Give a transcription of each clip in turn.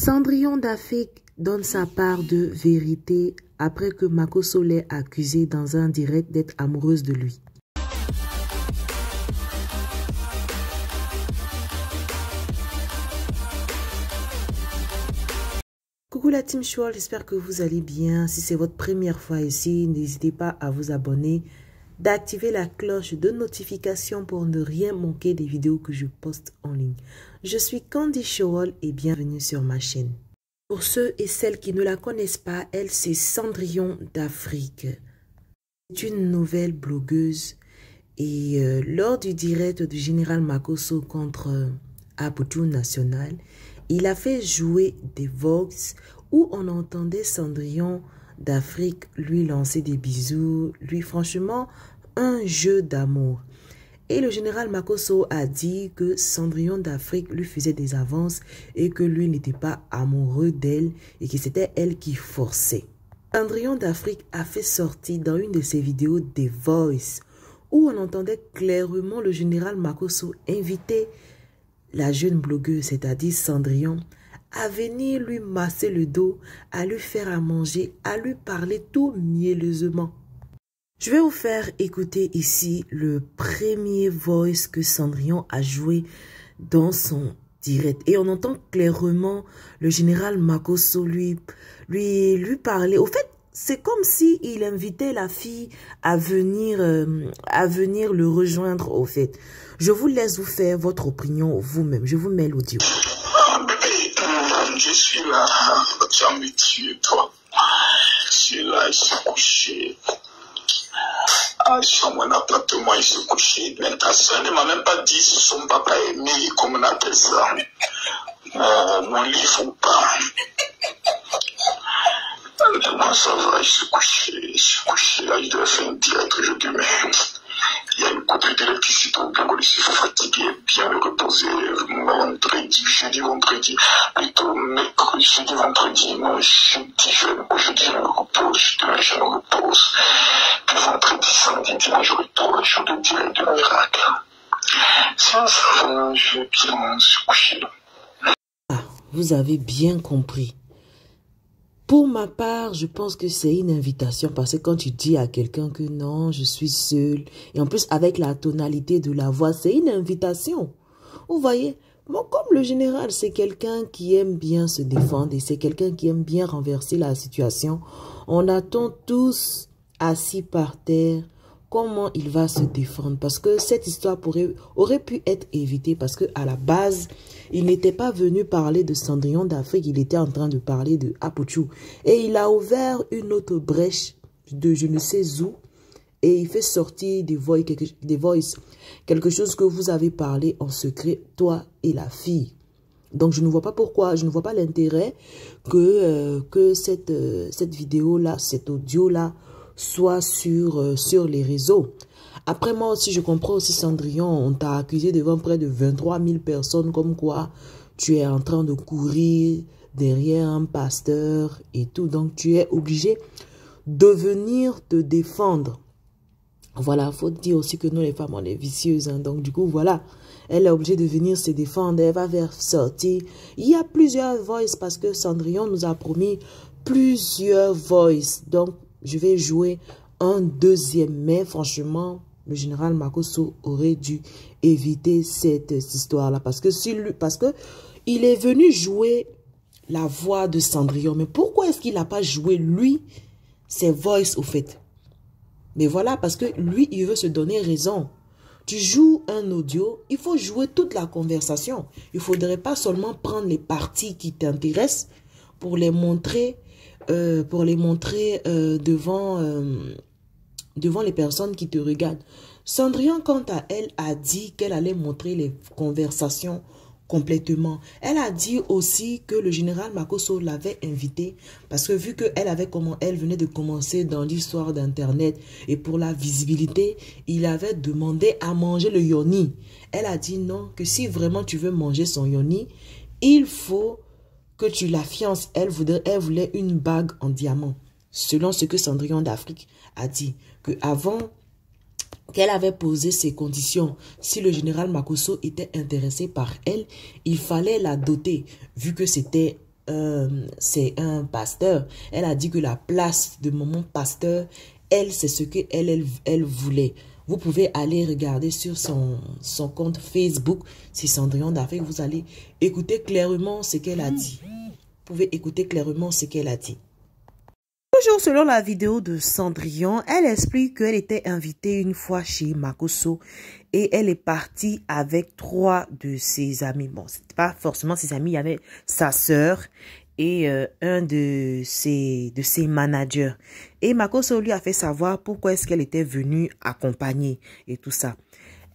Cendrillon d'Afrique donne sa part de vérité après que Makosso l'ait accusée dans un direct d'être amoureuse de lui. Coucou la team Choual, j'espère que vous allez bien. Si c'est votre première fois ici, n'hésitez pas à vous abonner, d'activer la cloche de notification pour ne rien manquer des vidéos que je poste en ligne. Je suis Candy Choual et bienvenue sur ma chaîne. Pour ceux et celles qui ne la connaissent pas, elle c'est Cendrillon d'Afrique. C'est une nouvelle blogueuse et lors du direct du général Makosso contre Abutu National, il a fait jouer des vox où on entendait Cendrillon d'Afrique lui lancer des bisous, lui franchement un jeu d'amour. Et le général Makosso a dit que Cendrillon d'Afrique lui faisait des avances et que lui n'était pas amoureux d'elle et que c'était elle qui forçait. Cendrillon d'Afrique a fait sortir dans une de ses vidéos des voice où on entendait clairement le général Makosso inviter la jeune blogueuse, c'est-à-dire Cendrillon, à venir lui masser le dos, à lui faire à manger, à lui parler tout mielleusement. Je vais vous faire écouter ici le premier voice que Cendrillon a joué dans son direct. Et on entend clairement le général Makosso lui parler. Au fait, c'est comme si il invitait la fille à venir le rejoindre au fait. Je vous laisse vous faire votre opinion vous-même. Je vous mets l'audio. Je suis là, tu as me tué, toi. Je suis là, il s'est couché. Ah, sur mon appartement, il s'est couché. Mais ta soeur ne m'a même pas dit si son papa est aimé, comme on appelle ça. Mon livre ou pas. Moi, ça va, je suis couché là, je dois faire un direct aujourd'hui, mais il y a une coupure d'électricité au bureau, je suis fatigué, bien me reposer, vendredi, plutôt mercredi, jeudi, vendredi, non, aujourd'hui je me repose, demain je me repose, puis vendredi, samedi, dimanche, je retourne, jour de direct de miracle. Ça va, je vais bien se coucher là. Ah, vous avez bien compris. Pour ma part, je pense que c'est une invitation parce que quand tu dis à quelqu'un que non, je suis seule, et en plus avec la tonalité de la voix, c'est une invitation. Vous voyez, bon, comme le général, c'est quelqu'un qui aime bien se défendre et c'est quelqu'un qui aime bien renverser la situation, on attend tous assis par terre comment il va se défendre parce que cette histoire aurait pu être évitée parce que à la base, il n'était pas venu parler de Cendrillon d'Afrique, il était en train de parler de Abutu. Et il a ouvert une autre brèche de je ne sais où et il fait sortir des voice, quelque chose que vous avez parlé en secret, toi et la fille. Donc je ne vois pas pourquoi, je ne vois pas l'intérêt que cette vidéo-là, cet audio-là, soit sur les réseaux. Après, moi aussi, je comprends aussi, Cendrillon, on t'a accusé devant près de 23 000 personnes, comme quoi tu es en train de courir derrière un pasteur et tout. Donc, tu es obligé de venir te défendre. Voilà, il faut dire aussi que nous, les femmes, on est vicieuses. Hein. Donc, du coup, voilà, elle est obligée de venir se défendre. Elle va faire sortir. Il y a plusieurs voices parce que Cendrillon nous a promis plusieurs voices. Donc, je vais jouer un deuxième, mais franchement, le général Makosso aurait dû éviter cette histoire-là. Parce que il est venu jouer la voix de Cendrillon. Mais pourquoi est-ce qu'il n'a pas joué, lui, ses voices, au fait? Mais voilà, parce que lui, il veut se donner raison. Tu joues un audio, il faut jouer toute la conversation. Il ne faudrait pas seulement prendre les parties qui t'intéressent pour les montrer devant les personnes qui te regardent. Cendrillon, quant à elle, a dit qu'elle allait montrer les conversations complètement. Elle a dit aussi que le général Makosso l'avait invitée parce que vu qu'elle venait de commencer dans l'histoire d'Internet et pour la visibilité, il avait demandé à manger le yoni. Elle a dit non, que si vraiment tu veux manger son yoni, il faut que tu la fiances. Elle voulait une bague en diamant. Selon ce que Cendrillon d'Afrique a dit, que avant qu'elle avait posé ses conditions, si le général Makosso était intéressé par elle, il fallait la doter, vu que c'était c'est un pasteur. Elle a dit que la place de maman pasteur, elle, c'est ce qu'elle voulait. Vous pouvez aller regarder sur son compte Facebook, c'est Cendrillon d'Afrique. Vous allez écouter clairement ce qu'elle a dit. Vous pouvez écouter clairement ce qu'elle a dit. Toujours selon la vidéo de Cendrillon, elle explique qu'elle était invitée une fois chez Makosso et elle est partie avec 3 de ses amis. Bon, c'était pas forcément ses amis, il y avait sa sœur et un de ses managers. Et Makosso lui a fait savoir pourquoi est-ce qu'elle était venue accompagner et tout ça.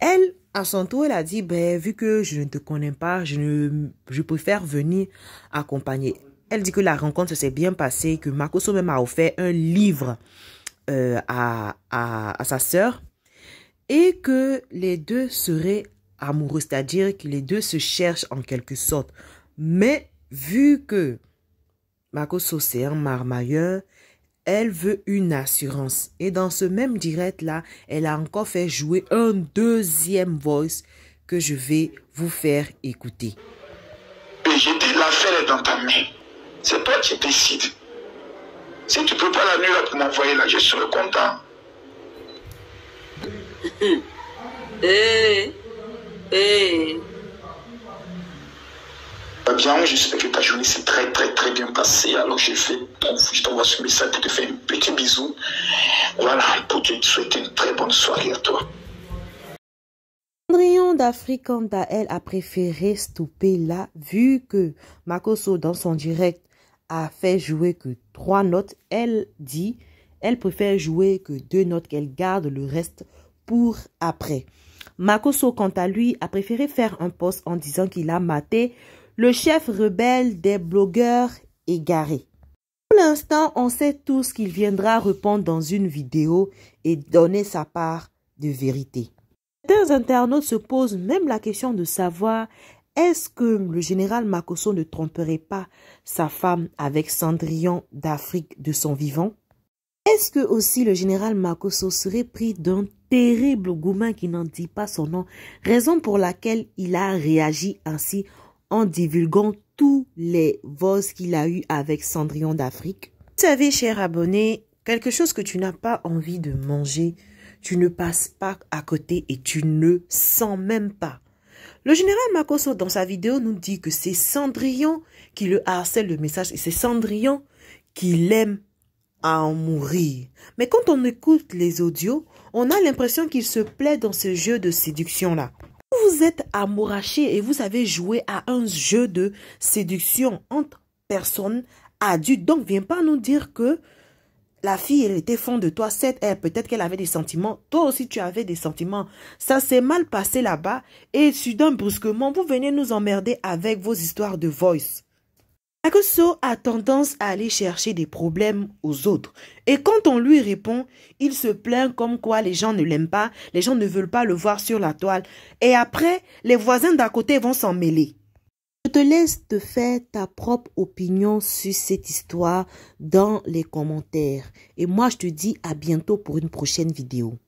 Elle, à son tour, elle a dit, ben, vu que je ne te connais pas, je préfère venir accompagner. Elle dit que la rencontre s'est bien passée, que Makosso même a offert un livre à sa sœur et que les deux seraient amoureux, c'est-à-dire que les deux se cherchent en quelque sorte. Mais vu que Makosso c'est un marmailleur, elle veut une assurance. Et dans ce même direct-là, elle a encore fait jouer un deuxième voice que je vais vous faire écouter. Et j'ai dit, l'affaire est dans ta main. C'est toi qui décides. Si tu peux pas la nuit là pour m'envoyer là, je serai content. Bien, j'espère que ta journée s'est très bien passée. Alors je t'envoie ce message pour te faire un petit bisou. Voilà, pour te souhaiter une très bonne soirée à toi. Cendrillon d'Afrique, quant à elle, a préféré stopper là, vu que Makosso, dans son direct, a fait jouer que 3 notes. Elle dit, elle préfère jouer que 2 notes, qu'elle garde le reste pour après. Makosso, quant à lui, a préféré faire un post en disant qu'il a maté le chef rebelle des blogueurs égarés. Pour l'instant, on sait tous qu'il viendra répondre dans une vidéo et donner sa part de vérité. Certains internautes se posent même la question de savoir est-ce que le général Makosso ne tromperait pas sa femme avec Cendrillon d'Afrique de son vivant? Est-ce que aussi le général Makosso serait pris d'un terrible gourmand qui n'en dit pas son nom, raison pour laquelle il a réagi ainsi en divulguant tous les vols qu'il a eu avec Cendrillon d'Afrique? Vous savez, cher abonné, quelque chose que tu n'as pas envie de manger, tu ne passes pas à côté et tu ne sens même pas. Le général Makosso, dans sa vidéo, nous dit que c'est Cendrillon qui le harcèle le message et c'est Cendrillon qui l'aime à en mourir. Mais quand on écoute les audios, on a l'impression qu'il se plaît dans ce jeu de séduction-là. Vous êtes amouraché et vous avez joué à un jeu de séduction entre personnes adultes. Donc, viens pas nous dire que la fille, elle était fond de toi. Peut-être qu'elle avait des sentiments. Toi aussi, tu avais des sentiments. Ça s'est mal passé là-bas. Et soudain, brusquement, vous venez nous emmerder avec vos histoires de voice. Makosso a tendance à aller chercher des problèmes aux autres. Et quand on lui répond, il se plaint comme quoi les gens ne l'aiment pas. Les gens ne veulent pas le voir sur la toile. Et après, les voisins d'à côté vont s'en mêler. Je te laisse te faire ta propre opinion sur cette histoire dans les commentaires. Et moi, je te dis à bientôt pour une prochaine vidéo.